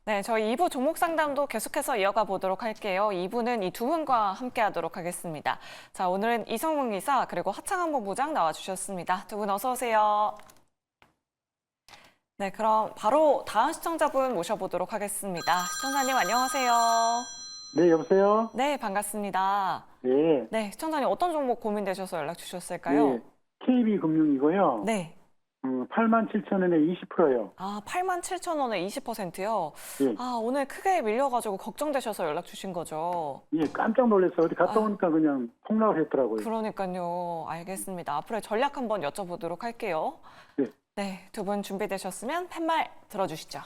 네, 저희 2부 종목 상담도 계속해서 이어가 보도록 할게요. 2부는 이 두 분과 함께 하도록 하겠습니다. 자, 오늘은 이성웅 이사 그리고 하창한 본부장 나와주셨습니다. 두 분 어서 오세요. 네, 그럼 바로 다음 시청자분 모셔보도록 하겠습니다. 시청자님 안녕하세요. 네, 여보세요? 네, 반갑습니다. 네. 네, 시청자님 어떤 종목 고민되셔서 연락 주셨을까요? 네. KB금융이고요. 네. 87,000원에 20%요. 아, 87,000원에 20%요? 예. 아, 오늘 크게 밀려가지고 걱정되셔서 연락 주신 거죠? 예, 깜짝 놀랐어요. 어디 갔다 오니까 그냥 폭락을 했더라고요. 그러니까요. 알겠습니다. 앞으로의 전략 한번 여쭤보도록 할게요. 네. 네, 두 분 준비되셨으면 팻말 들어주시죠.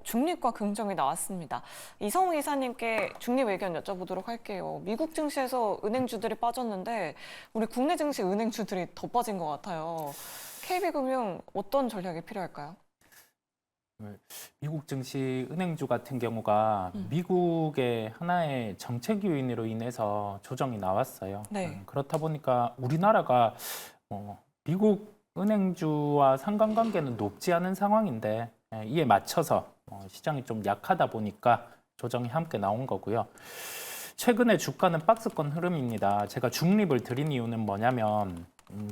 중립과 긍정이 나왔습니다. 이성웅 이사님께 중립 의견 여쭤보도록 할게요. 미국 증시에서 은행주들이 빠졌는데 우리 국내 증시 은행주들이 더 빠진 것 같아요. KB금융 어떤 전략이 필요할까요? 미국 증시 은행주 같은 경우가 미국의 하나의 정책 요인으로 인해서 조정이 나왔어요. 네. 그렇다 보니까 우리나라가 미국 은행주와 상관관계는 높지 않은 상황인데 이에 맞춰서 시장이 좀 약하다 보니까 조정이 함께 나온 거고요. 최근에 주가는 박스권 흐름입니다. 제가 중립을 드린 이유는 뭐냐면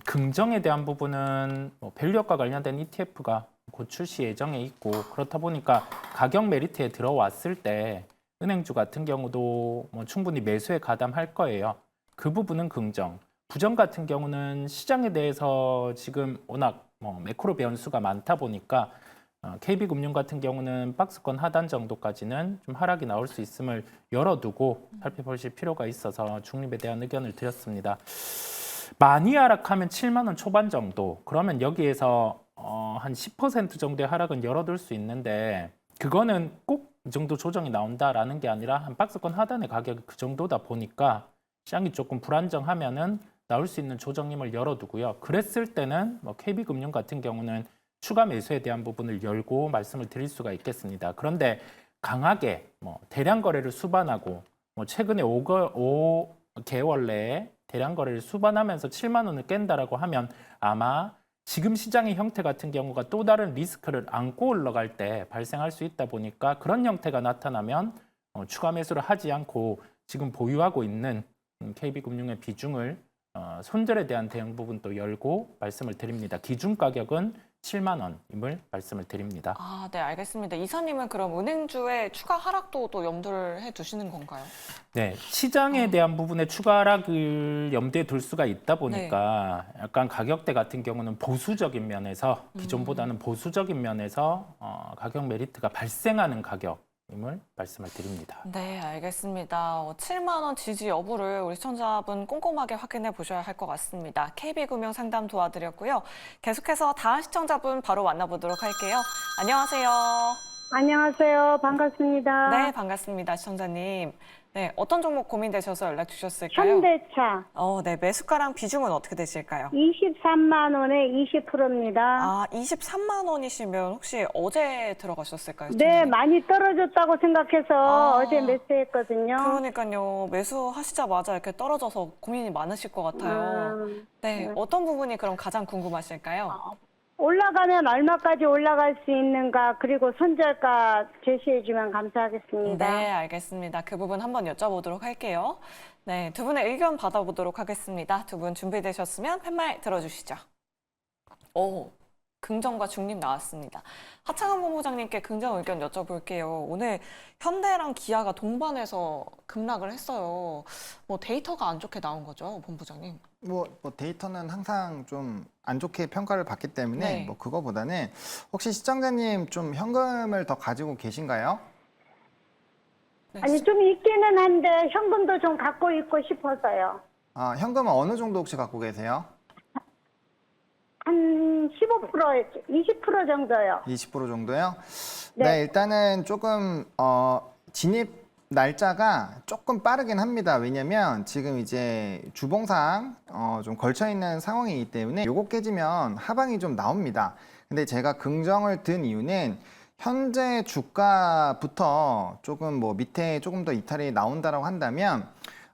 긍정에 대한 부분은 밸류업과 관련된 ETF가 곧 출시 예정에 있고 그렇다 보니까 가격 메리트에 들어왔을 때 은행주 같은 경우도 충분히 매수에 가담할 거예요. 그 부분은 긍정. 부정 같은 경우는 시장에 대해서 지금 워낙 매크로 변수가 많다 보니까 KB금융 같은 경우는 박스권 하단 정도까지는 좀 하락이 나올 수 있음을 열어두고 살펴보실 필요가 있어서 중립에 대한 의견을 드렸습니다. 많이 하락하면 7만 원 초반 정도. 그러면 여기에서 한 10% 정도의 하락은 열어둘 수 있는데 그거는 꼭 이 정도 조정이 나온다라는 게 아니라 한 박스권 하단의 가격이 그 정도다 보니까 시장이 조금 불안정하면은 나올 수 있는 조정임을 열어두고요. 그랬을 때는 KB금융 같은 경우는 추가 매수에 대한 부분을 열고 말씀을 드릴 수가 있겠습니다. 그런데 강하게 대량 거래를 수반하고 최근에 5개월 내에 대량 거래를 수반하면서 7만 원을 깬다라고 하면 아마 지금 시장의 형태 같은 경우가 또 다른 리스크를 안고 올라갈 때 발생할 수 있다 보니까 그런 형태가 나타나면 추가 매수를 하지 않고 지금 보유하고 있는 KB금융의 비중을 손절에 대한 대응 부분도 열고 말씀을 드립니다. 기준 가격은 7만 원임을 말씀을 드립니다. 아, 네, 알겠습니다. 이사님은 그럼 은행주의 추가 하락도 또 염두를 해 두시는 건가요? 네, 시장에 대한 부분에 추가 하락을 염두에 둘 수가 있다 보니까 약간 가격대 같은 경우는 보수적인 면에서 기존보다는 보수적인 면에서 가격 메리트가 발생하는 가격임을 말씀을 드립니다. 네, 알겠습니다. 7만 원 지지 여부를 우리 시청자분 꼼꼼하게 확인해 보셔야 할 것 같습니다. KB금융 상담 도와드렸고요. 계속해서 다음 시청자분 바로 만나보도록 할게요. 안녕하세요. 안녕하세요. 반갑습니다. 네, 반갑습니다, 시청자님. 네, 어떤 종목 고민되셔서 연락 주셨을까요? 현대차 네, 매수가랑 비중은 어떻게 되실까요? 23만 원에 20%입니다. 아, 23만 원이시면 혹시 어제 들어가셨을까요? 네, 시청자님? 많이 떨어졌다고 생각해서 아. 어제 매수했거든요. 그러니까요. 매수하시자마자 이렇게 떨어져서 고민이 많으실 것 같아요. 네, 어떤 부분이 그럼 가장 궁금하실까요? 올라가면 얼마까지 올라갈 수 있는가, 그리고 손절가 제시해주면 감사하겠습니다. 네, 알겠습니다. 그 부분 한번 여쭤보도록 할게요. 네, 두 분의 의견 받아보도록 하겠습니다. 두 분 준비되셨으면 팻말 들어주시죠. 긍정과 중립 나왔습니다. 하창한 본부장님께 긍정 의견 여쭤볼게요. 오늘 현대랑 기아가 동반해서 급락을 했어요. 데이터가 안 좋게 나온 거죠, 본부장님? 뭐 데이터는 항상 좀 안 좋게 평가를 받기 때문에 네. 그거보다는 혹시 시청자님 좀 현금을 더 가지고 계신가요? 네, 아니, 좀 있기는 한데 현금도 좀 갖고 있고 싶어서요. 아, 현금은 어느 정도 혹시 갖고 계세요? 한 15%, 20% 정도요. 20% 정도요? 네. 네, 일단은 조금 진입 날짜가 조금 빠르긴 합니다. 왜냐면 지금 이제 주봉상 좀 걸쳐 있는 상황이기 때문에 요거 깨지면 하방이 좀 나옵니다. 근데 제가 긍정을 든 이유는 현재 주가부터 조금 밑에 조금 더 이탈이 나온다라고 한다면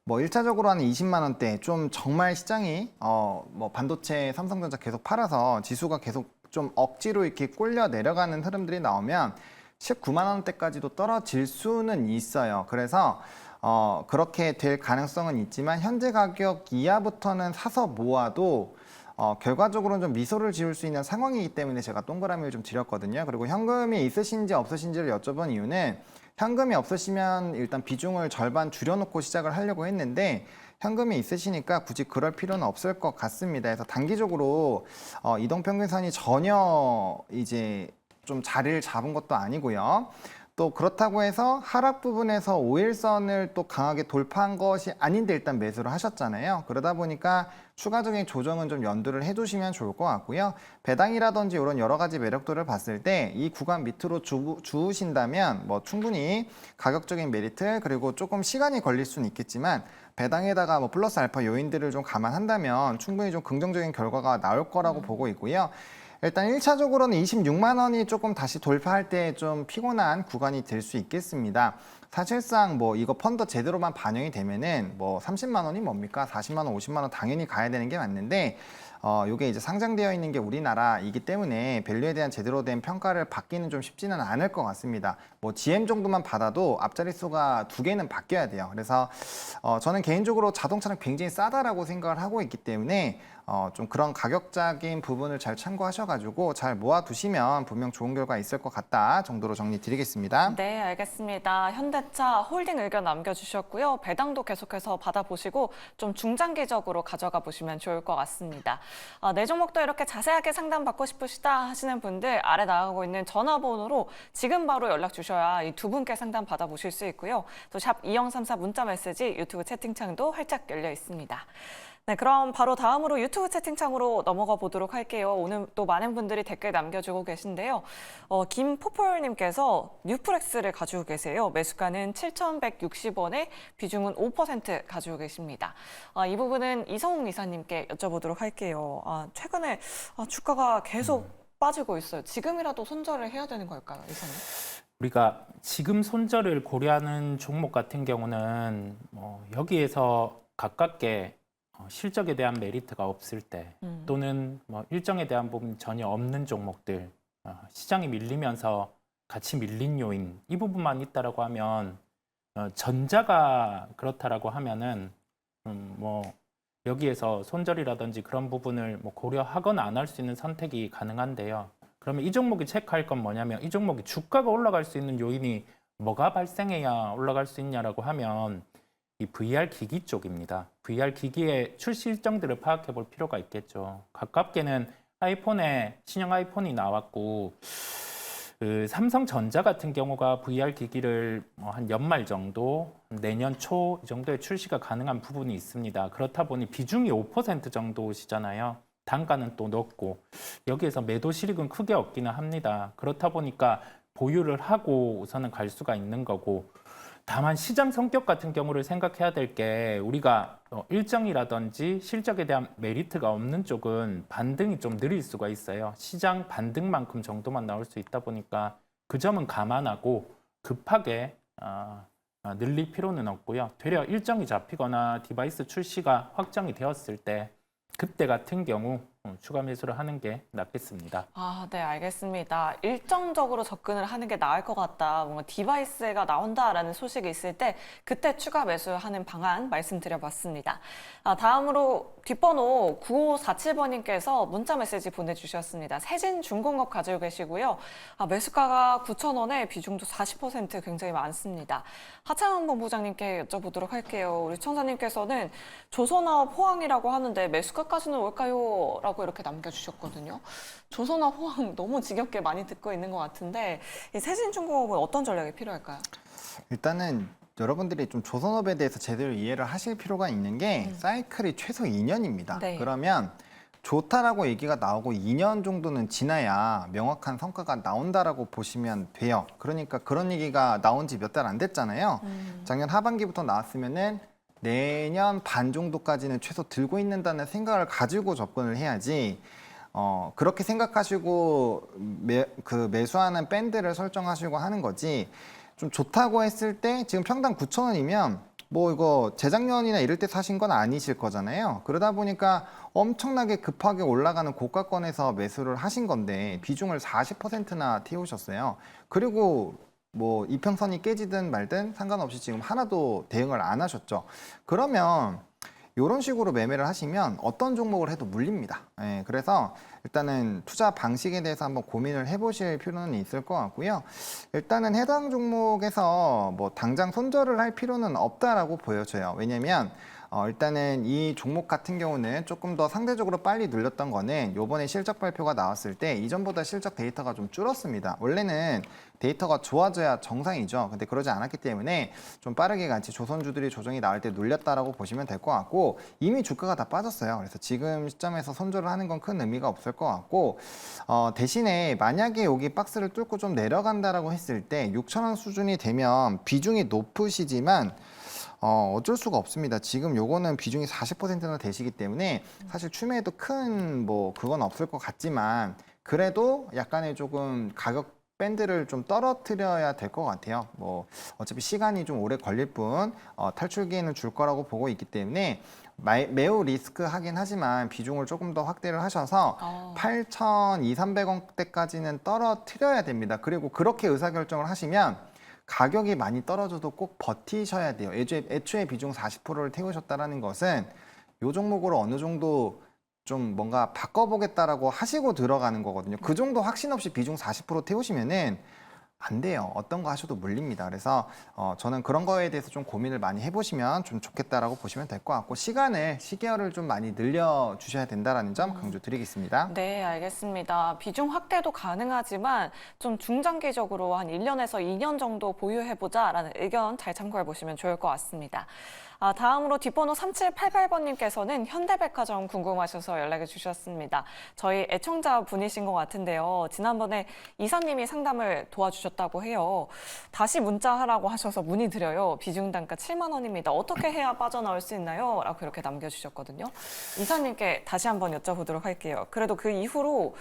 1차적으로 한 20만 원대 좀 정말 시장이 반도체 삼성전자 계속 팔아서 지수가 계속 좀 억지로 이렇게 꼴려 내려가는 흐름들이 나오면 19만 원대까지도 떨어질 수는 있어요. 그래서 그렇게 될 가능성은 있지만 현재 가격 이하부터는 사서 모아도 결과적으로는 좀 미소를 지을 수 있는 상황이기 때문에 제가 동그라미를 좀 드렸거든요. 그리고 현금이 있으신지 없으신지를 여쭤본 이유는 현금이 없으시면 일단 비중을 절반 줄여놓고 시작을 하려고 했는데 현금이 있으시니까 굳이 그럴 필요는 없을 것 같습니다. 그래서 단기적으로 이동평균선이 전혀 이제 좀 자리를 잡은 것도 아니고요. 또 그렇다고 해서 하락 부분에서 5일선을 또 강하게 돌파한 것이 아닌데 일단 매수를 하셨잖아요. 그러다 보니까 추가적인 조정은 좀 연두를 해두시면 좋을 것 같고요. 배당이라든지 이런 여러 가지 매력도를 봤을 때 이 구간 밑으로 주우신다면 뭐 충분히 가격적인 메리트 그리고 조금 시간이 걸릴 수는 있겠지만 배당에다가 뭐 플러스 알파 요인들을 좀 감안한다면 충분히 좀 긍정적인 결과가 나올 거라고 보고 있고요. 일단 1차적으로는 26만 원이 조금 다시 돌파할 때 좀 피곤한 구간이 될 수 있겠습니다. 사실상 뭐 이거 펀드 제대로만 반영이 되면은 뭐 30만 원이 뭡니까? 40만 원, 50만 원 당연히 가야 되는 게 맞는데 요게 이제 상장되어 있는 게 우리나라이기 때문에 밸류에 대한 제대로 된 평가를 받기는 좀 쉽지는 않을 것 같습니다. 뭐 GM 정도만 받아도 앞자리 수가 2개는 바뀌어야 돼요. 그래서 저는 개인적으로 자동차는 굉장히 싸다라고 생각을 하고 있기 때문에 좀 그런 가격적인 부분을 잘 참고하셔가지고 잘 모아두시면 분명 좋은 결과 있을 것 같다 정도로 정리 드리겠습니다. 네, 알겠습니다. 현대차 홀딩 의견 남겨주셨고요. 배당도 계속해서 받아보시고 좀 중장기적으로 가져가 보시면 좋을 것 같습니다. 내 종목도 이렇게 자세하게 상담받고 싶으시다 하시는 분들 아래 나가고 있는 전화번호로 지금 바로 연락 주셔야 이 두 분께 상담 받아보실 수 있고요. 또 샵 2034 문자 메시지 유튜브 채팅창도 활짝 열려 있습니다. 네, 그럼 바로 다음으로 유튜브 채팅창으로 넘어가 보도록 할게요. 오늘 또 많은 분들이 댓글 남겨주고 계신데요. 김포폴님께서 뉴프렉스를 가지고 계세요. 매수가는 7,160원에 비중은 5% 가지고 계십니다. 이 부분은 이성웅 이사님께 여쭤보도록 할게요. 최근에 주가가 계속 빠지고 있어요. 지금이라도 손절을 해야 되는 걸까요, 이사님? 우리가 지금 손절을 고려하는 종목 같은 경우는 여기에서 가깝게 실적에 대한 메리트가 없을 때 또는 뭐 일정에 대한 부분 전혀 없는 종목들 시장이 밀리면서 같이 밀린 요인 이 부분만 있다라고 하면 전자가 그렇다라고 하면은 뭐 여기에서 손절이라든지 그런 부분을 뭐 고려하거나 안 할 수 있는 선택이 가능한데요. 그러면 이 종목이 체크할 건 뭐냐면 이 종목이 주가가 올라갈 수 있는 요인이 뭐가 발생해야 올라갈 수 있냐라고 하면 이 VR 기기 쪽입니다. VR 기기의 출시 일정들을 파악해 볼 필요가 있겠죠. 가깝게는 신형 아이폰이 나왔고 삼성전자 같은 경우가 VR 기기를 한 연말 정도, 내년 초 이 정도에 출시가 가능한 부분이 있습니다. 그렇다 보니 비중이 5% 정도시잖아요. 단가는 또 높고 여기에서 매도 실익은 크게 없기는 합니다. 그렇다 보니까 보유를 하고 우선은 갈 수가 있는 거고 다만 시장 성격 같은 경우를 생각해야 될 게 우리가 일정이라든지 실적에 대한 메리트가 없는 쪽은 반등이 좀 느릴 수가 있어요. 시장 반등만큼 정도만 나올 수 있다 보니까 그 점은 감안하고 급하게 늘릴 필요는 없고요. 되려 일정이 잡히거나 디바이스 출시가 확정이 되었을 때 그때 같은 경우 추가 매수를 하는 게 낫겠습니다. 네, 알겠습니다. 일정적으로 접근을 하는 게 나을 것 같다. 뭔가 디바이스가 나온다라는 소식이 있을 때 그때 추가 매수하는 방안 말씀드려봤습니다. 다음으로 뒷번호 9547번님께서 문자 메시지 보내주셨습니다. 세진중공업 가지고 계시고요. 매수가가 9,000원에 비중도 40% 굉장히 많습니다. 하창원 본부장님께 여쭤보도록 할게요. 우리 청사님께서는 조선업 호황이라고 하는데 매수가까지는 올까요? 라고 이렇게 남겨주셨거든요. 조선업 호황 너무 지겹게 많이 듣고 있는 것 같은데 이 세진중공업은 어떤 전략이 필요할까요? 일단은 여러분들이 좀 조선업에 대해서 제대로 이해를 하실 필요가 있는 게 사이클이 최소 2년입니다. 네. 그러면 좋다라고 얘기가 나오고 2년 정도는 지나야 명확한 성과가 나온다라고 보시면 돼요. 그러니까 그런 얘기가 나온 지 몇 달 안 됐잖아요. 작년 하반기부터 나왔으면은 내년 반 정도까지는 최소 들고 있는다는 생각을 가지고 접근을 해야지 그렇게 생각하시고 매수하는 밴드를 설정하시고 하는 거지 좀 좋다고 했을 때 지금 평당 9,000원이면 뭐 이거 재작년이나 이럴 때 사신 건 아니실 거잖아요. 그러다 보니까 엄청나게 급하게 올라가는 고가권에서 매수를 하신 건데 비중을 40%나 띄우셨어요. 그리고 뭐 이평선이 깨지든 말든 상관없이 지금 하나도 대응을 안 하셨죠. 그러면 이런 식으로 매매를 하시면 어떤 종목을 해도 물립니다. 예, 그래서 일단은 투자 방식에 대해서 한번 고민을 해보실 필요는 있을 것 같고요. 일단은 해당 종목에서 뭐 당장 손절을 할 필요는 없다라고 보여져요. 왜냐면 일단은 이 종목 같은 경우는 조금 더 상대적으로 빨리 눌렸던 거는 요번에 실적 발표가 나왔을 때 이전보다 실적 데이터가 좀 줄었습니다. 원래는 데이터가 좋아져야 정상이죠. 근데 그러지 않았기 때문에 좀 빠르게 같이 조선주들이 조정이 나올 때 눌렸다라고 보시면 될 것 같고 이미 주가가 다 빠졌어요. 그래서 지금 시점에서 손절을 하는 건 큰 의미가 없을 것 같고 대신에 만약에 여기 박스를 뚫고 좀 내려간다라고 했을 때 6,000원 수준이 되면 비중이 높으시지만 어쩔 수가 없습니다. 지금 요거는 비중이 40%나 되시기 때문에 사실 추매에도 큰 뭐 그건 없을 것 같지만 그래도 약간의 조금 가격 밴드를 좀 떨어뜨려야 될 것 같아요. 뭐 어차피 시간이 좀 오래 걸릴 뿐 탈출기에는 줄 거라고 보고 있기 때문에 매우 리스크하긴 하지만 비중을 조금 더 확대를 하셔서 8,200~300원대까지는 떨어뜨려야 됩니다. 그리고 그렇게 의사결정을 하시면 가격이 많이 떨어져도 꼭 버티셔야 돼요. 애초에 비중 40%를 태우셨다는 것은 이 종목으로 어느 정도 좀 뭔가 바꿔보겠다라고 하시고 들어가는 거거든요. 그 정도 확신 없이 비중 40% 태우시면은 안 돼요. 어떤 거 하셔도 물립니다. 그래서 저는 그런 거에 대해서 좀 고민을 많이 해보시면 좀 좋겠다라고 보시면 될 것 같고 시계열을 좀 많이 늘려주셔야 된다는 점 강조드리겠습니다. 네, 알겠습니다. 비중 확대도 가능하지만 좀 중장기적으로 한 1년에서 2년 정도 보유해보자라는 의견 잘 참고해 보시면 좋을 것 같습니다. 다음으로 뒷번호 3788번님께서는 현대백화점 궁금하셔서 연락을 주셨습니다. 저희 애청자 분이신 것 같은데요. 지난번에 이사님이 상담을 도와주셨다고 해요. 다시 문자하라고 하셔서 문의드려요. 비중 단가 7만 원입니다. 어떻게 해야 빠져나올 수 있나요? 라고 이렇게 남겨주셨거든요. 이사님께 다시 한번 여쭤보도록 할게요. 그래도 그 이후로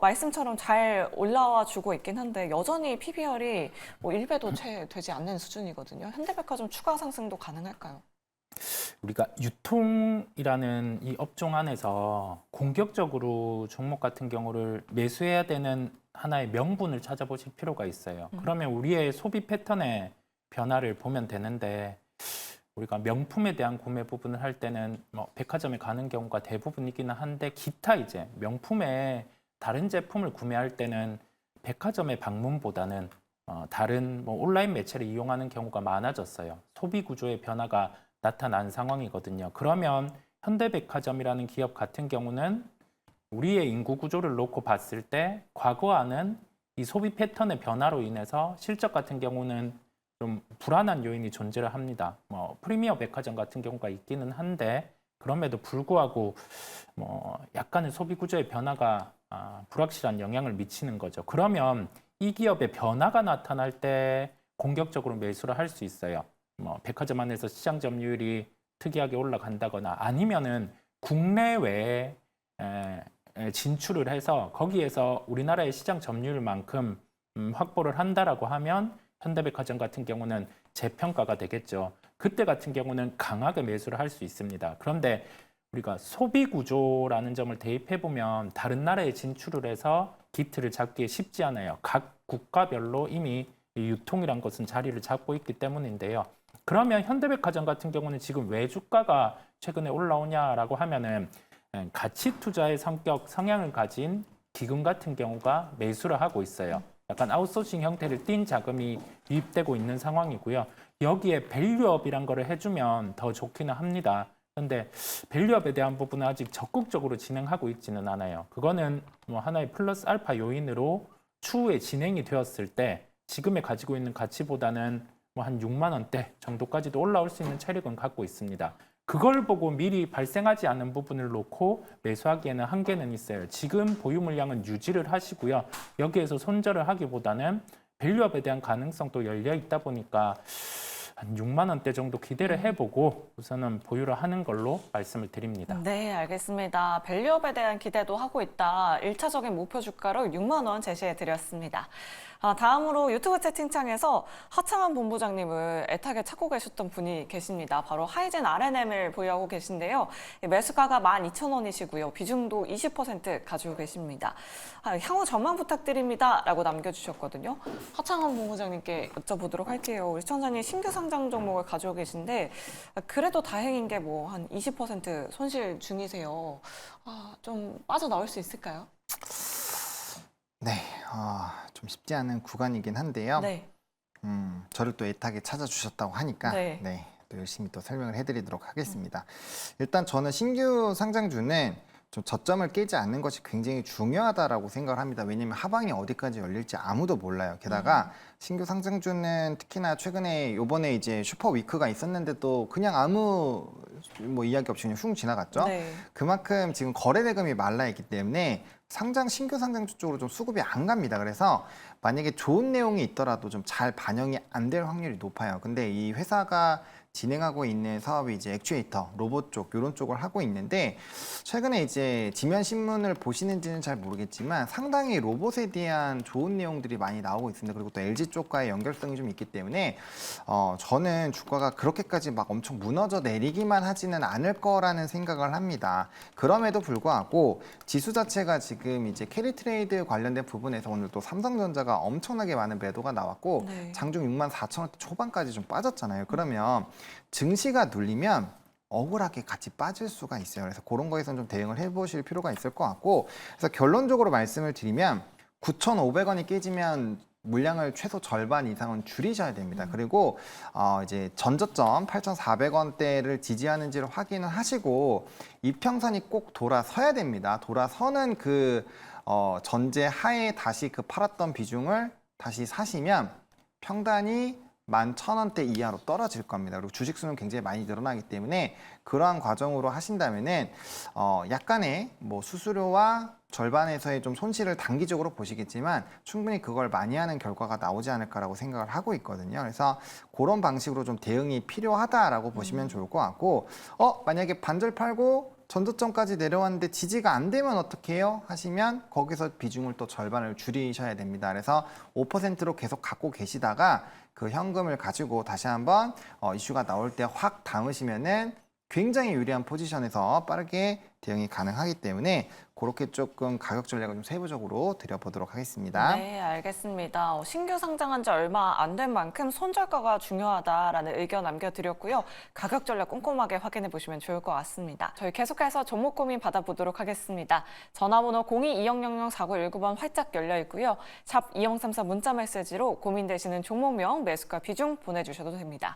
말씀처럼 잘 올라와 주고 있긴 한데 여전히 PBR이 뭐 1배도 채 되지 않는 수준이거든요. 현대백화점 추가 상승도 가능할까요? 우리가 유통이라는 이 업종 안에서 공격적으로 종목 같은 경우를 매수해야 되는 하나의 명분을 찾아보실 필요가 있어요. 그러면 우리의 소비 패턴의 변화를 보면 되는데 우리가 명품에 대한 구매 부분을 할 때는 뭐 백화점에 가는 경우가 대부분이기는 한데 기타 이제 명품의 다른 제품을 구매할 때는 백화점의 방문보다는 다른 뭐 온라인 매체를 이용하는 경우가 많아졌어요. 소비 구조의 변화가 나타난 상황이거든요. 그러면 현대백화점이라는 기업 같은 경우는 우리의 인구 구조를 놓고 봤을 때 과거와는 이 소비 패턴의 변화로 인해서 실적 같은 경우는 좀 불안한 요인이 존재를 합니다. 뭐 프리미엄 백화점 같은 경우가 있기는 한데 그럼에도 불구하고 뭐 약간의 소비 구조의 변화가 불확실한 영향을 미치는 거죠. 그러면 이 기업의 변화가 나타날 때 공격적으로 매수를 할 수 있어요. 뭐 백화점 안에서 시장 점유율이 특이하게 올라간다거나 아니면은 국내외에 진출을 해서 거기에서 우리나라의 시장 점유율만큼 확보를 한다라고 하면 현대백화점 같은 경우는 재평가가 되겠죠. 그때 같은 경우는 강하게 매수를 할 수 있습니다. 그런데 우리가 소비 구조라는 점을 대입해 보면 다른 나라에 진출을 해서 기틀을 잡기 쉽지 않아요. 각 국가별로 이미 유통이란 것은 자리를 잡고 있기 때문인데요. 그러면 현대백화점 같은 경우는 지금 왜 주가가 최근에 올라오냐라고 하면은 가치 투자의 성향을 가진 기금 같은 경우가 매수를 하고 있어요. 약간 아웃소싱 형태를 띈 자금이 유입되고 있는 상황이고요. 여기에 밸류업이란 거를 해주면 더 좋기는 합니다. 그런데 밸류업에 대한 부분은 아직 적극적으로 진행하고 있지는 않아요. 그거는 뭐 하나의 플러스 알파 요인으로 추후에 진행이 되었을 때 지금에 가지고 있는 가치보다는 뭐 한 6만 원대 정도까지도 올라올 수 있는 체력은 갖고 있습니다. 그걸 보고 미리 발생하지 않은 부분을 놓고 매수하기에는 한계는 있어요. 지금 보유 물량은 유지를 하시고요. 여기에서 손절을 하기보다는 밸류업에 대한 가능성도 열려 있다 보니까 한 6만 원대 정도 기대를 해보고 우선은 보유를 하는 걸로 말씀을 드립니다. 네, 알겠습니다. 밸류업에 대한 기대도 하고 있다. 1차적인 목표 주가로 6만 원 제시해 드렸습니다. 다음으로 유튜브 채팅창에서 하창한 본부장님을 애타게 찾고 계셨던 분이 계십니다. 바로 하이젠 R&M을 보유하고 계신데요. 매수가가 12,000원이시고요. 비중도 20% 가지고 계십니다. 향후 전망 부탁드립니다. 라고 남겨주셨거든요. 하창한 본부장님께 여쭤보도록 할게요. 우리 시청자님 신규 상장 종목을 가지고 계신데 그래도 다행인 게 뭐 한 20% 손실 중이세요. 좀 빠져나올 수 있을까요? 네, 좀 쉽지 않은 구간이긴 한데요. 네. 저를 또 애타게 찾아주셨다고 하니까 네. 또 열심히 또 설명을 해드리도록 하겠습니다. 일단 저는 신규 상장주는 좀 저점을 깨지 않는 것이 굉장히 중요하다라고 생각을 합니다. 왜냐하면 하방이 어디까지 열릴지 아무도 몰라요. 게다가 신규 상장주는 특히나 최근에 요번에 이제 슈퍼 위크가 있었는데도 그냥 아무 뭐 이야기 없이 그냥 슝 지나갔죠. 네. 그만큼 지금 거래 대금이 말라 있기 때문에 신규 상장주 쪽으로 좀 수급이 안 갑니다. 그래서 만약에 좋은 내용이 있더라도 좀 잘 반영이 안 될 확률이 높아요. 근데 이 회사가 진행하고 있는 사업이 이제 액추에이터, 로봇 쪽 이런 쪽을 하고 있는데 최근에 이제 지면 신문을 보시는지는 잘 모르겠지만 상당히 로봇에 대한 좋은 내용들이 많이 나오고 있습니다. 그리고 또 LG 쪽과의 연결성이 좀 있기 때문에 저는 주가가 그렇게까지 막 엄청 무너져 내리기만 하지는 않을 거라는 생각을 합니다. 그럼에도 불구하고 지수 자체가 지금 이제 캐리 트레이드 관련된 부분에서 오늘 또 삼성전자가 엄청나게 많은 매도가 나왔고 네. 장중 64,000원대 초반까지 좀 빠졌잖아요. 그러면 증시가 눌리면 억울하게 같이 빠질 수가 있어요. 그래서 그런 거에선 좀 대응을 해보실 필요가 있을 것 같고, 그래서 결론적으로 말씀을 드리면 9,500원이 깨지면 물량을 최소 절반 이상은 줄이셔야 됩니다. 그리고 이제 전저점 8,400원대를 지지하는지를 확인을 하시고 이평선이 꼭 돌아서야 됩니다. 돌아서는 그 전제 하에 다시 그 팔았던 비중을 다시 사시면 평단이 11,000원대 이하로 떨어질 겁니다. 그리고 주식 수는 굉장히 많이 늘어나기 때문에 그러한 과정으로 하신다면은 약간의 뭐 수수료와 절반에서의 좀 손실을 단기적으로 보시겠지만 충분히 그걸 많이 하는 결과가 나오지 않을까라고 생각을 하고 있거든요. 그래서 그런 방식으로 좀 대응이 필요하다라고 보시면 좋을 것 같고, 만약에 반절 팔고 전저점까지 내려왔는데 지지가 안 되면 어떻게 해요? 하시면 거기서 비중을 또 절반을 줄이셔야 됩니다. 그래서 5%로 계속 갖고 계시다가 그 현금을 가지고 다시 한번 이슈가 나올 때 확 담으시면은 굉장히 유리한 포지션에서 빠르게 대응이 가능하기 때문에 그렇게 조금 가격 전략을 좀 세부적으로 드려보도록 하겠습니다. 네, 알겠습니다. 신규 상장한 지 얼마 안 된 만큼 손절가가 중요하다라는 의견 남겨드렸고요. 가격 전략 꼼꼼하게 확인해 보시면 좋을 것 같습니다. 저희 계속해서 종목 고민 받아보도록 하겠습니다. 전화번호 02-2000-4919번 활짝 열려 있고요. 샵 2034 문자 메시지로 고민되시는 종목명, 매수가 비중 보내주셔도 됩니다.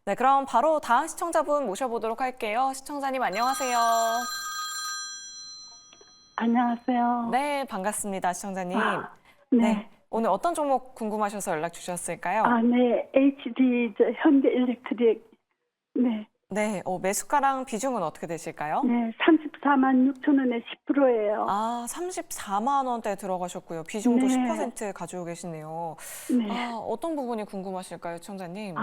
네, 그럼 바로 다음 시청자분 모셔보도록 할게요. 시청자님 안녕하세요. 안녕하세요. 네, 반갑습니다, 시청자님. 네. 오늘 어떤 종목 궁금하셔서 연락 주셨을까요? 네. HD 현대 일렉트릭. 네. 네, 매수가랑 비중은 어떻게 되실까요? 네. 34만 6천 원에 10%예요. 34만 원대 들어가셨고요. 비중도 네. 10% 가지고 계시네요. 네. 어떤 부분이 궁금하실까요, 시청자님?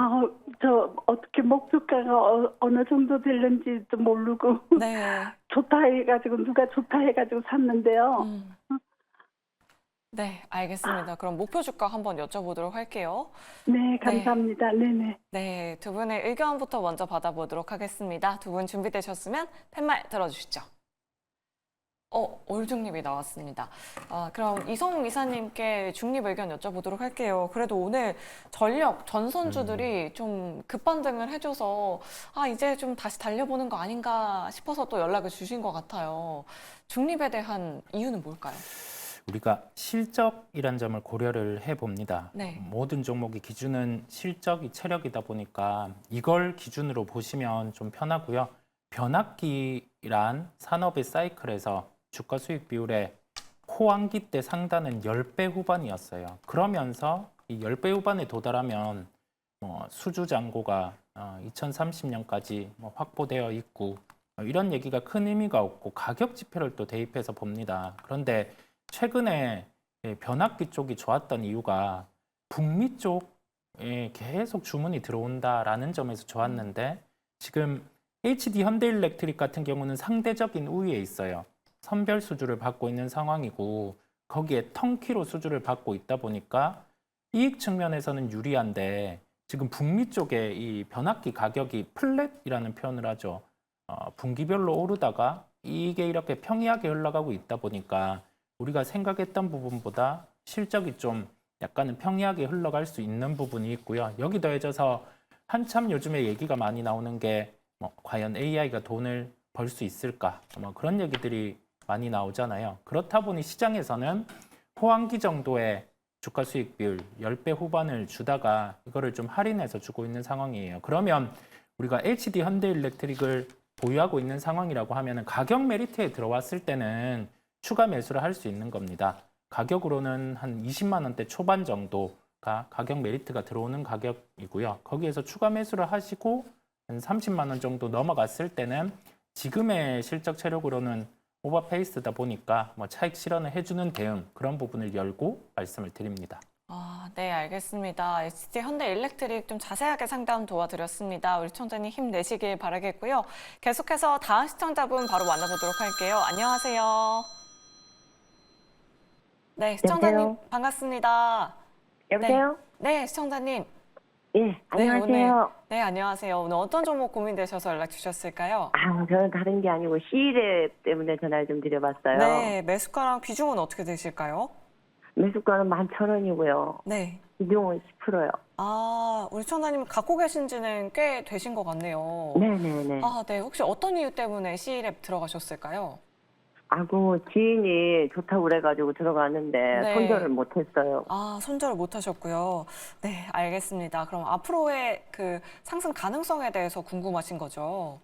저 어떻게 목표가가 어느 정도 될는지도 모르고 네. 좋다 해가지고 누가 좋다 해가지고 샀는데요. 네, 알겠습니다. 그럼 목표 주가 한번 여쭤보도록 할게요. 네, 감사합니다. 네네. 네, 두 분의 의견부터 먼저 받아보도록 하겠습니다. 두 분 준비되셨으면 팻말 들어주시죠. 올중립이 나왔습니다. 그럼 이성웅 이사님께 중립 의견 여쭤보도록 할게요. 그래도 오늘 전선주들이 좀 급반등을 해줘서 이제 좀 다시 달려보는 거 아닌가 싶어서 또 연락을 주신 것 같아요. 중립에 대한 이유는 뭘까요? 우리가 실적이란 점을 고려를 해봅니다. 네. 모든 종목의 기준은 실적이 체력이다 보니까 이걸 기준으로 보시면 좀 편하고요. 변압기란 산업의 사이클에서 주가 수익 비율의 호황기 때 상단은 10배 후반이었어요. 그러면서 이 10배 후반에 도달하면 수주 잔고가 2030년까지 확보되어 있고 이런 얘기가 큰 의미가 없고 가격 지표를 또 대입해서 봅니다. 그런데 최근에 변압기 쪽이 좋았던 이유가 북미 쪽에 계속 주문이 들어온다라는 점에서 좋았는데 지금 HD 현대일렉트릭 같은 경우는 상대적인 우위에 있어요. 선별 수주를 받고 있는 상황이고 거기에 턴키로 수주를 받고 있다 보니까 이익 측면에서는 유리한데 지금 북미 쪽에 이 변압기 가격이 플랫이라는 표현을 하죠. 분기별로 오르다가 이게 이렇게 평이하게 흘러가고 있다 보니까 우리가 생각했던 부분보다 실적이 좀 약간은 평이하게 흘러갈 수 있는 부분이 있고요. 여기 더해져서 한참 요즘에 얘기가 많이 나오는 게 과연 AI가 돈을 벌 수 있을까? 그런 얘기들이 많이 나오잖아요. 그렇다 보니 시장에서는 호황기 정도의 주가 수익 비율 10배 후반을 주다가 이거를 좀 할인해서 주고 있는 상황이에요. 그러면 우리가 HD 현대일렉트릭을 보유하고 있는 상황이라고 하면 가격 메리트에 들어왔을 때는 추가 매수를 할 수 있는 겁니다. 가격으로는 한 20만 원대 초반 정도가 가격 메리트가 들어오는 가격이고요. 거기에서 추가 매수를 하시고 한 30만 원 정도 넘어갔을 때는 지금의 실적 체력으로는 오버페이스다 보니까 차익 실현을 해주는 대응 그런 부분을 열고 말씀을 드립니다. 네, 알겠습니다. HD 현대일렉트릭 좀 자세하게 상담 도와드렸습니다. 우리 시청자님 힘내시길 바라겠고요. 계속해서 다음 시청자분 바로 만나보도록 할게요. 안녕하세요. 네, 시청자님 여보세요? 반갑습니다. 여보세요? 네, 시청자님. 예, 안녕하세요. 네, 안녕하세요. 오늘 어떤 종목 고민되셔서 연락 주셨을까요? 저는 다른 게 아니고 시일에 때문에 전화를 좀 드려봤어요. 네, 매수가랑 비중은 어떻게 되실까요? 매수가는 11,000원이고요. 네. 비중은 10%요. 우리 시청자님 갖고 계신 지는 꽤 되신 것 같네요. 네네네. 네. 혹시 어떤 이유 때문에 C랩 들어가셨을까요? 지인이 좋다고 그래가지고 들어갔는데 네. 손절을 못했어요. 손절을 못 하셨고요. 네, 알겠습니다. 그럼 앞으로의 그 상승 가능성에 대해서 궁금하신 거죠?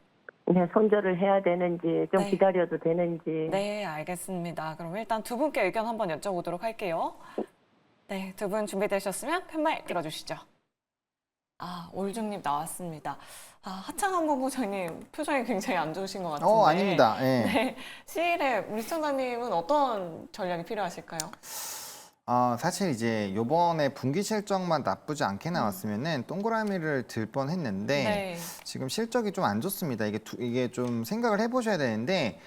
네, 손절을 해야 되는지 좀 네. 기다려도 되는지. 네, 알겠습니다. 그럼 일단 두 분께 의견 한번 여쭤보도록 할게요. 네, 두 분 준비되셨으면 팻말 들어주시죠. 올중님 나왔습니다. 하창한본부장님 표정이 굉장히 안 좋으신 것 같은데. 아닙니다. 예. 네, C랩 우리 시청자님은 어떤 전략이 필요하실까요? 사실 이제 요번에 분기 실적만 나쁘지 않게 나왔으면은 동그라미를 들 뻔했는데 네. 지금 실적이 좀 안 좋습니다. 이게 좀 생각을 해보셔야 되는데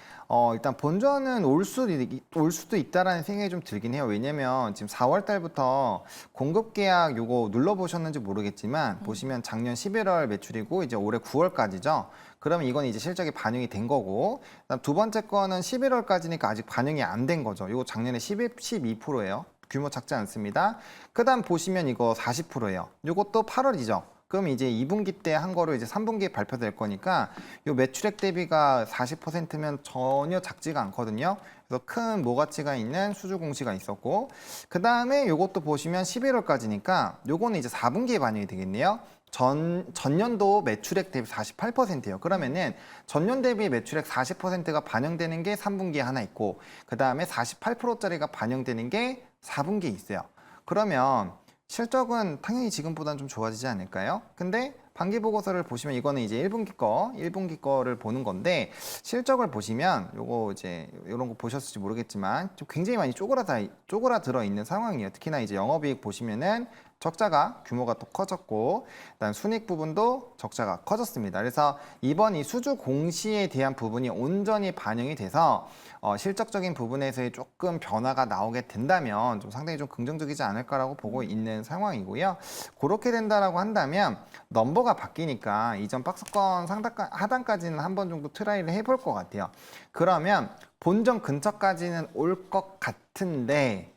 일단 본전은 올 수도 있다라는 생각이 좀 들긴 해요. 왜냐면 지금 4월 달부터 공급 계약 요거 눌러보셨는지 모르겠지만 보시면 작년 11월 매출이고 이제 올해 9월까지죠. 그러면 이건 이제 실적이 반영이 된 거고, 그다음 두 번째 거는 11월까지니까 아직 반영이 안 된 거죠. 이거 작년에 12%예요. 규모 작지 않습니다. 그다음 보시면 이거 40%예요. 이것도 8월이죠. 그럼 이제 2분기 때 한 거를 이제 3분기에 발표될 거니까 요 매출액 대비가 40%면 전혀 작지가 않거든요. 그래서 큰 모가치가 있는 수주 공시가 있었고, 그 다음에 요것도 보시면 11월까지니까 요거는 이제 4분기에 반영이 되겠네요. 전년도 매출액 대비 48%예요. 그러면은 전년 대비 매출액 40%가 반영되는 게 3분기에 하나 있고, 그 다음에 48%짜리가 반영되는 게 4분기에 있어요. 그러면 실적은 당연히 지금보다는 좀 좋아지지 않을까요? 근데 반기 보고서를 보시면 이거는 이제 1분기 거를 보는 건데, 실적을 보시면 요거 이제 이런 거 보셨을지 모르겠지만 좀 굉장히 많이 쪼그라들어 있는 상황이에요. 특히나 이제 영업이익 보시면은 적자가 규모가 또 커졌고, 그다음 순이익 부분도 적자가 커졌습니다. 그래서 이번 이 수주 공시에 대한 부분이 온전히 반영이 돼서 실적적인 부분에서의 조금 변화가 나오게 된다면 좀 상당히 좀 긍정적이지 않을까라고 보고 있는 상황이고요. 그렇게 된다라고 한다면 넘버가 바뀌니까 이전 박스권 하단까지는 한 번 정도 트라이를 해볼 것 같아요. 그러면 본전 근처까지는 올 것 같은데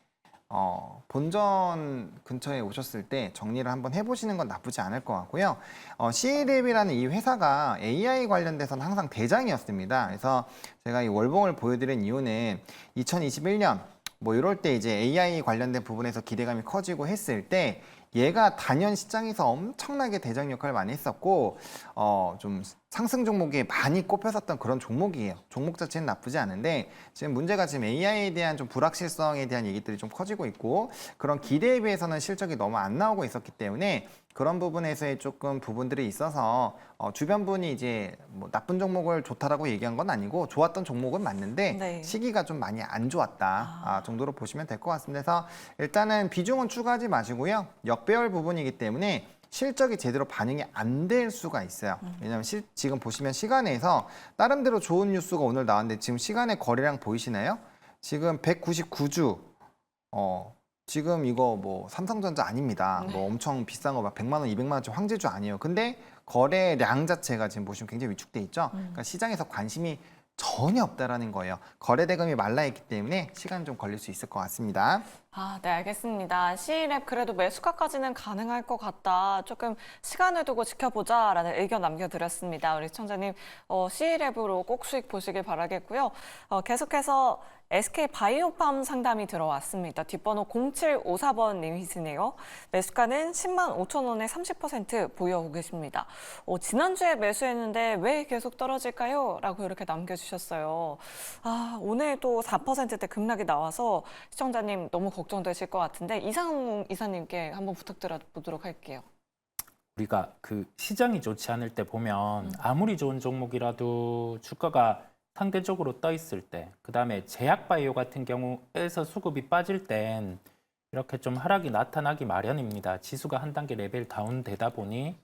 본전 근처에 오셨을 때 정리를 한번 해보시는 건 나쁘지 않을 것 같고요. C랩이라는 이 회사가 AI 관련돼서는 항상 대장이었습니다. 그래서 제가 이 월봉을 보여드린 이유는 2021년 뭐 이럴 때 이제 AI 관련된 부분에서 기대감이 커지고 했을 때 얘가 단연 시장에서 엄청나게 대장 역할을 많이 했었고 좀 상승 종목에 많이 꼽혔었던 그런 종목이에요. 종목 자체는 나쁘지 않은데 지금 문제가 지금 AI에 대한 좀 불확실성에 대한 얘기들이 좀 커지고 있고, 그런 기대에 비해서는 실적이 너무 안 나오고 있었기 때문에 그런 부분에서의 조금 부분들이 있어서 주변 분이 이제 뭐 나쁜 종목을 좋다라고 얘기한 건 아니고 좋았던 종목은 맞는데 네. 시기가 좀 많이 안 좋았다 정도로 보시면 될 것 같습니다. 그래서 일단은 비중은 추가하지 마시고요. 역배열 부분이기 때문에 실적이 제대로 반영이 안 될 수가 있어요. 왜냐하면 지금 보시면 시간에서 나름대로 좋은 뉴스가 오늘 나왔는데 지금 시간의 거래량 보이시나요? 지금 199주 지금 이거 뭐 삼성전자 아닙니다. 네. 뭐 엄청 비싼 거 막 100만 원, 200만 원짜리 황제주 아니에요. 근데 거래량 자체가 지금 보시면 굉장히 위축돼 있죠. 그러니까 시장에서 관심이 전혀 없다라는 거예요. 거래 대금이 말라 있기 때문에 시간 좀 걸릴 수 있을 것 같습니다. 아, 네, 알겠습니다. C랩 그래도 매수가까지는 가능할 것 같다. 조금 시간을 두고 지켜보자라는 의견 남겨드렸습니다. 우리 시청자님, C랩으로 꼭 수익 보시길 바라겠고요. 계속해서 SK 바이오팜 상담이 들어왔습니다. 뒷번호 0754번님이시네요. 매수가는 10만 5천 원에 30% 보유하고 계십니다. 지난주에 매수했는데 왜 계속 떨어질까요? 라고 이렇게 남겨주셨어요. 아, 오늘 또 4%대 급락이 나와서 시청자님 너무 걱정되실 것 같은데 이상웅 이사님께 한번 부탁드려보도록 할게요. 우리가 그 시장이 좋지 않을 때 보면 아무리 좋은 종목이라도 주가가 상대적으로 떠 있을 때, 그다음에 제약바이오 같은 경우에서 수급이 빠질 땐 이렇게 좀 하락이 나타나기 마련입니다. 지수가 한 단계 레벨 다운되다 보니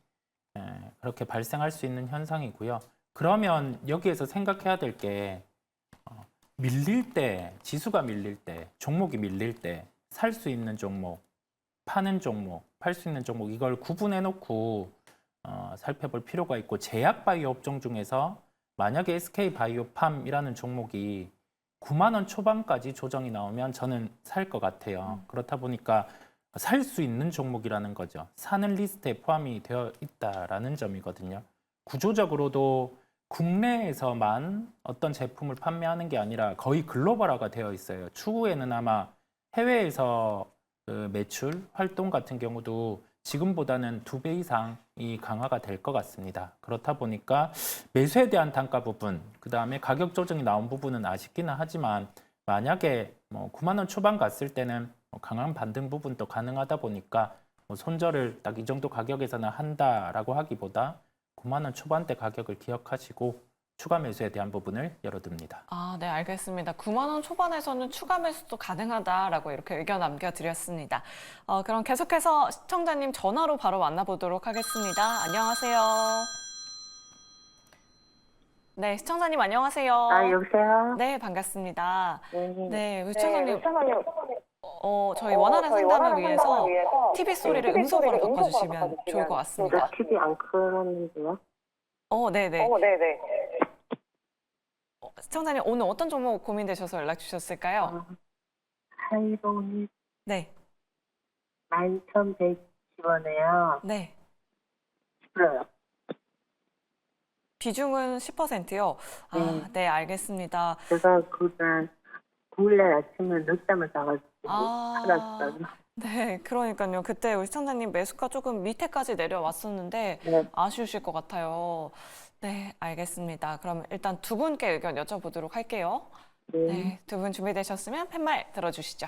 그렇게 발생할 수 있는 현상이고요. 그러면 여기에서 생각해야 될 게 밀릴 때, 지수가 밀릴 때, 종목이 밀릴 때 살 수 있는 종목, 파는 종목, 팔 수 있는 종목 이걸 구분해 놓고 살펴볼 필요가 있고, 제약바이오 업종 중에서 만약에 SK바이오팜이라는 종목이 9만 원 초반까지 조정이 나오면 저는 살 것 같아요. 그렇다 보니까 살 수 있는 종목이라는 거죠. 사는 리스트에 포함이 되어 있다라는 점이거든요. 구조적으로도 국내에서만 어떤 제품을 판매하는 게 아니라 거의 글로벌화가 되어 있어요. 추후에는 아마 해외에서 그 매출, 활동 같은 경우도 지금보다는 2배 이상이 강화가 될 것 같습니다. 그렇다 보니까 매수에 대한 단가 부분, 그 다음에 가격 조정이 나온 부분은 아쉽기는 하지만 만약에 뭐 9만 원 초반 갔을 때는 강한 반등 부분도 가능하다 보니까 뭐 손절을 딱 이 정도 가격에서는 한다라고 하기보다 9만 원 초반대 가격을 기억하시고 추가 매수에 대한 부분을 열어둡니다. 아, 네, 알겠습니다. 9만 원 초반에서는 추가 매수도 가능하다라고 이렇게 의견 남겨드렸습니다. 그럼 계속해서 시청자님 전화로 바로 만나보도록 하겠습니다. 안녕하세요. 네, 시청자님 안녕하세요. 아, 여보세요? 네, 반갑습니다. 네. 네, 우리 시청자님, 저희 원활한 상담을 위해서 TV 소리를 음소거로 바꿔주시면 좋을 것 같습니다. TV 안 끌었는데요? 네네. 시청자님, 오늘 어떤 종목 고민되셔서 연락 주셨을까요? 하이론이 네, 11,110원에요. 네. 그래요. 비중은 10%요. 아, 네, 알겠습니다. 제가 그날 9일날 아침에 늦잠을 자가지고 아. 살았어요. 네, 그러니까요. 그때 우리 시청자님 매수가 조금 밑에까지 내려왔었는데 네. 아쉬우실 것 같아요. 네, 알겠습니다. 그럼 일단 두 분께 의견 여쭤보도록 할게요. 네, 두 분 준비되셨으면 팻말 들어주시죠.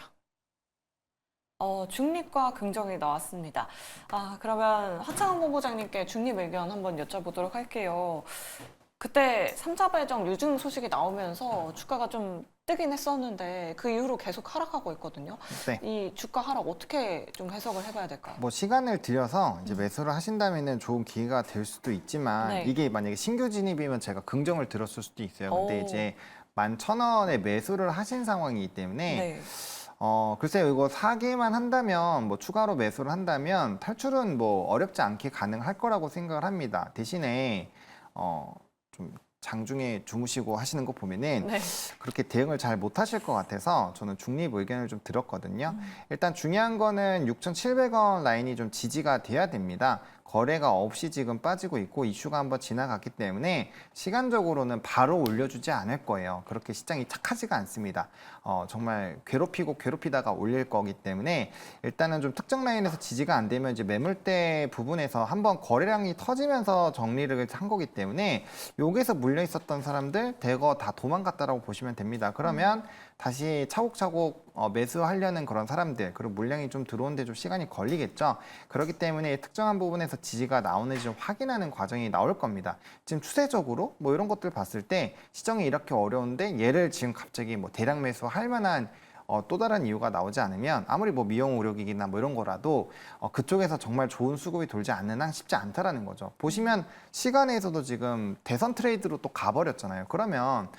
중립과 긍정이 나왔습니다. 그러면 하창원 본부장님께 중립 의견 한번 여쭤보도록 할게요. 그때 3차 배정 유증 소식이 나오면서 주가가 좀 뜨긴 했었는데 그 이후로 계속 하락하고 있거든요. 네. 이 주가 하락 어떻게 좀 해석을 해봐야 될까요? 뭐 시간을 들여서 이제 매수를 하신다면은 좋은 기회가 될 수도 있지만 네. 이게 만약에 신규 진입이면 제가 긍정을 들었을 수도 있어요. 근데 오. 이제 11,000원에 매수를 하신 상황이기 때문에 네. 글쎄요, 이거 사기만 한다면, 뭐 추가로 매수를 한다면 탈출은 뭐 어렵지 않게 가능할 거라고 생각을 합니다. 대신에, 좀 장중에 주무시고 하시는 거 보면은 네. 그렇게 대응을 잘 못하실 것 같아서 저는 중립 의견을 좀 들었거든요. 일단 중요한 거는 6,700원 라인이 좀 지지가 돼야 됩니다. 거래가 없이 지금 빠지고 있고 이슈가 한번 지나갔기 때문에 시간적으로는 바로 올려주지 않을 거예요. 그렇게 시장이 착하지가 않습니다. 정말 괴롭히다가 올릴 거기 때문에 일단은 좀 특정 라인에서 지지가 안 되면 이제 매물대 부분에서 한번 거래량이 터지면서 정리를 한 거기 때문에 여기서 물려 있었던 사람들 대거 다 도망갔다라고 보시면 됩니다. 그러면 다시 차곡차곡 매수하려는 그런 사람들, 그리고 물량이 좀 들어오는데 좀 시간이 걸리겠죠. 그렇기 때문에 특정한 부분에서 지지가 나오는지 좀 확인하는 과정이 나올 겁니다. 지금 추세적으로 뭐 이런 것들 봤을 때 시장이 이렇게 어려운데 얘를 지금 갑자기 뭐 대량 매수할 만한 또 다른 이유가 나오지 않으면 아무리 뭐 미용 의료기기나 뭐 이런 거라도 그쪽에서 정말 좋은 수급이 돌지 않는 한 쉽지 않다라는 거죠. 보시면 시간에서도 지금 대선 트레이드로 또 가버렸잖아요. 그러면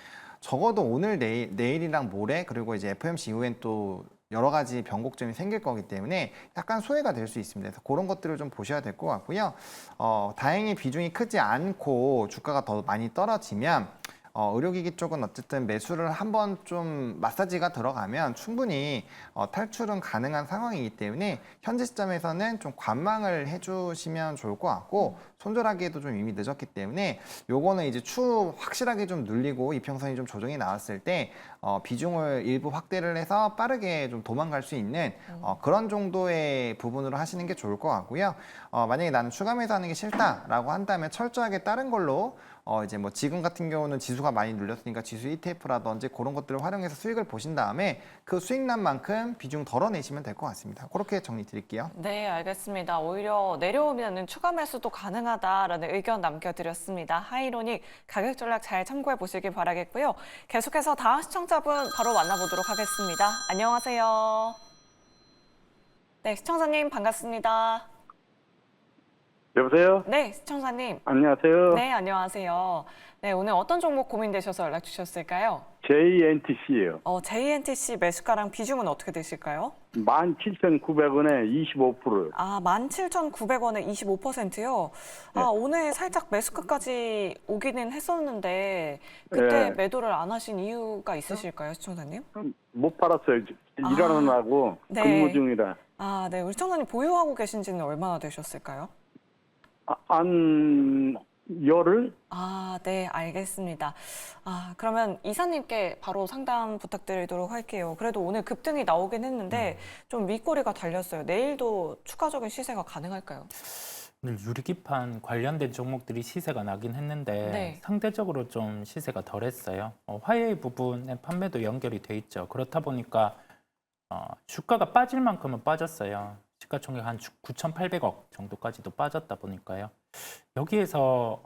적어도 오늘 내일이랑 모레 그리고 이제 FOMC 이후엔 또 여러 가지 변곡점이 생길 거기 때문에 약간 소외가 될 수 있습니다. 그래서 그런 것들을 좀 보셔야 될 것 같고요. 다행히 비중이 크지 않고 주가가 더 많이 떨어지면 의료기기 쪽은 어쨌든 매수를 한번 좀 마사지가 들어가면 충분히 탈출은 가능한 상황이기 때문에 현재 시점에서는 좀 관망을 해주시면 좋을 것 같고 손절하기에도 좀 이미 늦었기 때문에 요거는 이제 추후 확실하게 좀 눌리고 이평선이 좀 조정이 나왔을 때 비중을 일부 확대를 해서 빠르게 좀 도망갈 수 있는 그런 정도의 부분으로 하시는 게 좋을 것 같고요. 만약에 나는 추가 매수하는 게 싫다라고 한다면 철저하게 다른 걸로 이제 뭐 지금 같은 경우는 지수가 많이 눌렸으니까 지수 ETF라든지 그런 것들을 활용해서 수익을 보신 다음에 그 수익난만큼 비중 덜어내시면 될 것 같습니다. 그렇게 정리 드릴게요. 네, 알겠습니다. 오히려 내려오면 추가 매수도 가능하다라는 의견 남겨드렸습니다. 하이로닉 가격 전략 잘 참고해 보시길 바라겠고요. 계속해서 다음 시청자분 바로 만나보도록 하겠습니다. 안녕하세요. 네, 시청자님 반갑습니다. 여보세요? 네, 시청자님. 안녕하세요. 네, 안녕하세요. 네, 오늘 어떤 종목 고민되셔서 연락 주셨을까요? JNTC예요. JNTC 매수가랑 비중은 어떻게 되실까요? 17,900원에 25%요. 아, 17,900원에 25%요? 아, 네. 오늘 살짝 매수가까지 오기는 했었는데 그때 네. 매도를 안 하신 이유가 있으실까요, 시청자님? 못 팔았어요. 일하느라고 네. 근무 중이라. 아, 네. 우리 시청자님 보유하고 계신 지는 얼마나 되셨을까요? 한 열흘? 아, 네, 알겠습니다. 아, 그러면 이사님께 바로 상담 부탁드리도록 할게요. 그래도 오늘 급등이 나오긴 했는데 좀 윗꼬리가 달렸어요. 내일도 추가적인 시세가 가능할까요? 오늘 유리기판 관련된 종목들이 시세가 나긴 했는데 네. 상대적으로 좀 시세가 덜했어요. 화요일 부분에 판매도 연결이 돼 있죠. 그렇다 보니까 주가가 빠질 만큼은 빠졌어요. 시가총액 한 9,800억 정도까지도 빠졌다 보니까요. 여기에서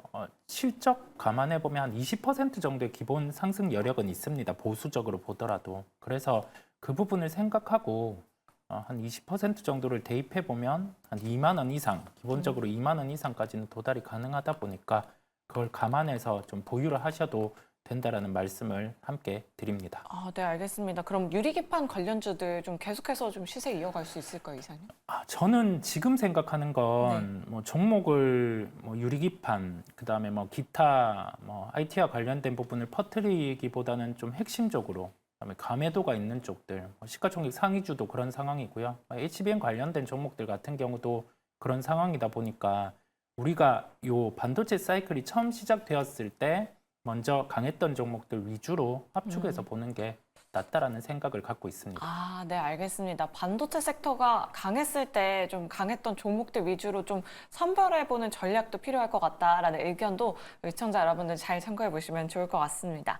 실적 감안해 보면 한 20% 정도의 기본 상승 여력은 있습니다. 보수적으로 보더라도. 그래서 그 부분을 생각하고 한 20% 정도를 대입해 보면 한 2만 원 이상, 기본적으로 2만 원 이상까지는 도달이 가능하다 보니까 그걸 감안해서 좀 보유를 하셔도 된다라는 말씀을 함께 드립니다. 아, 네, 알겠습니다. 그럼 유리기판 관련주들 좀 계속해서 좀 시세 이어갈 수 있을까요, 이사님? 저는 지금 생각하는 건 뭐 종목을 뭐 유리기판, 그다음에 뭐 기타 뭐 IT와 관련된 부분을 퍼뜨리기보다는 좀 핵심적으로 그다음에 감해도가 있는 쪽들, 시가총액 상위주도 그런 상황이고요. HBM 관련된 종목들 같은 경우도 그런 상황이다 보니까 우리가 요 반도체 사이클이 처음 시작되었을 때 먼저 강했던 종목들 위주로 합축해서 보는 게 낫다라는 생각을 갖고 있습니다. 아, 네, 알겠습니다. 반도체 섹터가 강했을 때 좀 강했던 종목들 위주로 좀 선별해보는 전략도 필요할 것 같다라는 의견도 시청자 여러분들 잘 참고해 보시면 좋을 것 같습니다.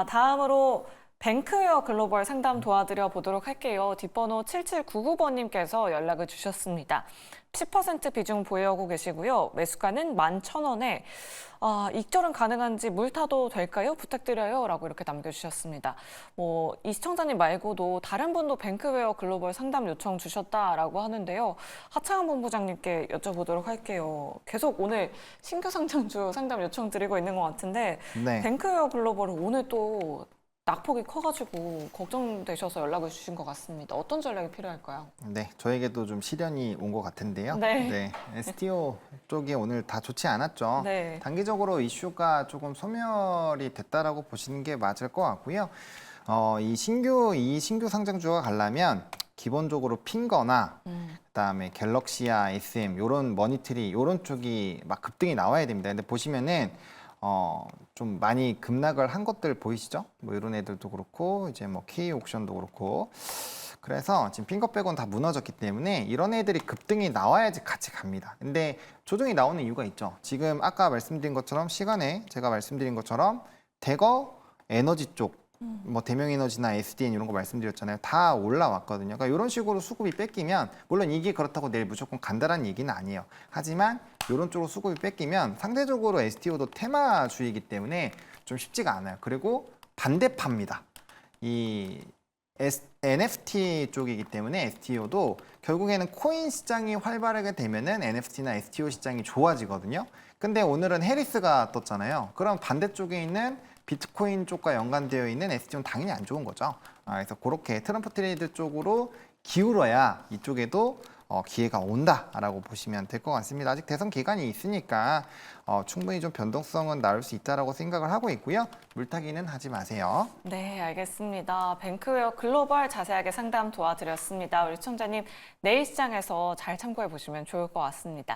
다음으로 뱅크웨어 글로벌 상담 도와드려 보도록 할게요. 뒷번호 7799번님께서 연락을 주셨습니다. 10% 비중 보유하고 계시고요. 매수가는 11,000원에 익절은 가능한지 물 타도 될까요? 부탁드려요. 라고 이렇게 남겨주셨습니다. 이 시청자님 말고도 다른 분도 뱅크웨어 글로벌 상담 요청 주셨다라고 하는데요. 하창한 본부장님께 여쭤보도록 할게요. 계속 오늘 신규 상장주 상담 요청 드리고 있는 것 같은데 네. 뱅크웨어 글로벌은 오늘 또 낙폭이 커가지고 걱정되셔서 연락을 주신 것 같습니다. 어떤 전략이 필요할까요? 네, 저에게도 좀 시련이 온 것 같은데요. 네. STO 쪽이 오늘 다 좋지 않았죠. 네. 단기적으로 이슈가 조금 소멸이 됐다라고 보시는 게 맞을 것 같고요. 이 신규 상장주가 가려면 기본적으로 핀거나 그다음에 갤럭시아, SM 요런 머니트리 요런 쪽이 막 급등이 나와야 됩니다. 근데 보시면은 좀 많이 급락을 한 것들 보이시죠? 뭐 이런 애들도 그렇고 이제 뭐 K 옥션도 그렇고 그래서 지금 핀거 빼고는 다 무너졌기 때문에 이런 애들이 급등이 나와야지 같이 갑니다. 근데 조정이 나오는 이유가 있죠. 지금 아까 말씀드린 것처럼 시간에 제가 말씀드린 것처럼 대거 에너지 쪽 뭐 대명에너지나 SDN 이런 거 말씀드렸잖아요. 다 올라왔거든요. 그러니까 이런 식으로 수급이 뺏기면 물론 이게 그렇다고 내일 무조건 간다라는 얘기는 아니에요. 하지만 이런 쪽으로 수급이 뺏기면 상대적으로 STO도 테마주이기 때문에 좀 쉽지가 않아요. 그리고 반대파입니다. 이 NFT 쪽이기 때문에 STO도 결국에는 코인 시장이 활발하게 되면은 NFT나 STO 시장이 좋아지거든요. 근데 오늘은 해리스가 떴잖아요. 그럼 반대쪽에 있는 비트코인 쪽과 연관되어 있는 ST는 당연히 안 좋은 거죠. 그래서 그렇게 트럼프 트레이드 쪽으로 기울어야 이쪽에도 기회가 온다라고 보시면 될 것 같습니다. 아직 대선 기간이 있으니까 충분히 좀 변동성은 나올 수 있다라고 생각을 하고 있고요. 물타기는 하지 마세요. 네, 알겠습니다. 뱅크웨어 글로벌 자세하게 상담 도와드렸습니다. 우리 시청자님 내일 시장에서 잘 참고해 보시면 좋을 것 같습니다.